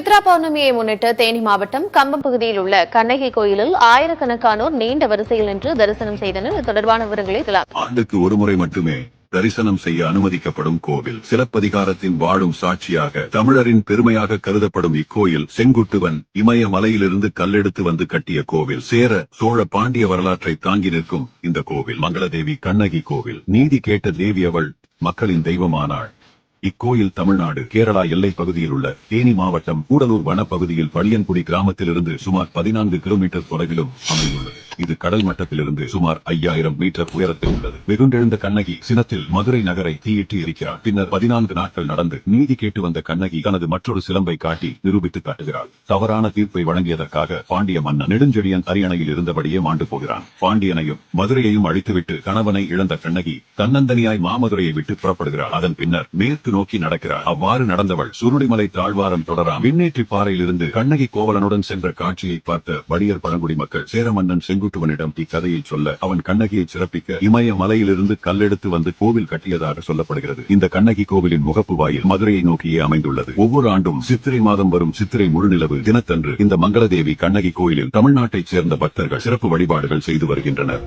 சித்ரா பௌர்ணமியை முன்னிட்டு தேனி மாவட்டம் கம்பம் பகுதியில் உள்ள கண்ணகி கோயிலில் ஆயிரக்கணக்கானோர் நீண்ட வரிசையில் நின்று தரிசனம் செய்தனர். இது தொடர்பான விவரங்களை ஆண்டுக்கு ஒருமுறை மட்டுமே தரிசனம் செய்ய அனுமதிக்கப்படும் கோவில். சிலப்பதிகாரத்தின் வாழும் சாட்சியாக தமிழரின் பெருமையாக கருதப்படும் இக்கோயில் செங்குட்டுவன் இமய மலையிலிருந்து கல்லெடுத்து வந்து கட்டிய கோவில். சேர சோழ பாண்டிய வரலாற்றை தாங்கி நிற்கும் இந்த கோவில் மங்களதேவி கண்ணகி கோவில். நீதி கேட்ட தேவி அவள், மக்களின் தெய்வமானாள். இக்கோயில் தமிழ்நாடு கேரளா எல்லைப் பகுதியில் உள்ள தேனி மாவட்டம் கூடலூர் வனப்பகுதியில் பழியன்குடி கிராமத்திலிருந்து சுமார் 14 கிலோமீட்டர் தொலைவிலும் அமைந்துள்ளது. இது கடல் மட்டத்திலிருந்து சுமார் 5000 மீட்டர் உயரத்தில் உள்ளது. வெகுண்டெழுந்த கண்ணகி சினத்தில் மதுரை நகரை தீயிட்டு எரிக்கிறார். பின்னர் 14 நாட்கள் நடந்து நீதி கேட்டு வந்த கண்ணகி தனது மற்றொரு சிலம்பை காட்டி நிரூபித்து காட்டுகிறாள். தவறான தீர்ப்பை வழங்கியதற்காக பாண்டிய மன்னன் நெடுஞ்செழியன் அரியணையில் இருந்தபடியே மாண்டு போகிறான். பாண்டியனையும் மதுரையையும் அழித்துவிட்டு கணவனை இழந்த கண்ணகி தன்னந்தனியாய் மாமதுரையை விட்டு புறப்படுகிறாள். அதன் பின்னர் மேற்கு நோக்கி நடக்கிறார். அவ்வாறு நடந்தவள் சுருளிமலை தாழ்வாரம் தொடராம் விண்ணேற்றி பாறையிலிருந்து கண்ணகி கோவலனுடன் சென்ற காட்சியை பார்த்த வடியர் பழங்குடி மக்கள் சேரமன்னன் செங்குட்டுவனிடம் இக்கதையை சொல்ல அவன் கண்ணகியை சிறப்பிக்க இமய மலையிலிருந்து கல்லெடுத்து வந்து கோவில் கட்டியதாக சொல்லப்படுகிறது. இந்த கண்ணகி கோவிலின் முகப்பு வாயில் மதுரையை நோக்கியே அமைந்துள்ளது. ஒவ்வொரு ஆண்டும் சித்திரை மாதம் வரும் சித்திரை முழுநிலவு தினத்தன்று இந்த மங்களதேவி கண்ணகி கோயிலில் தமிழ்நாட்டைச் சேர்ந்த பக்தர்கள் சிறப்பு வழிபாடுகள் செய்து வருகின்றனர்.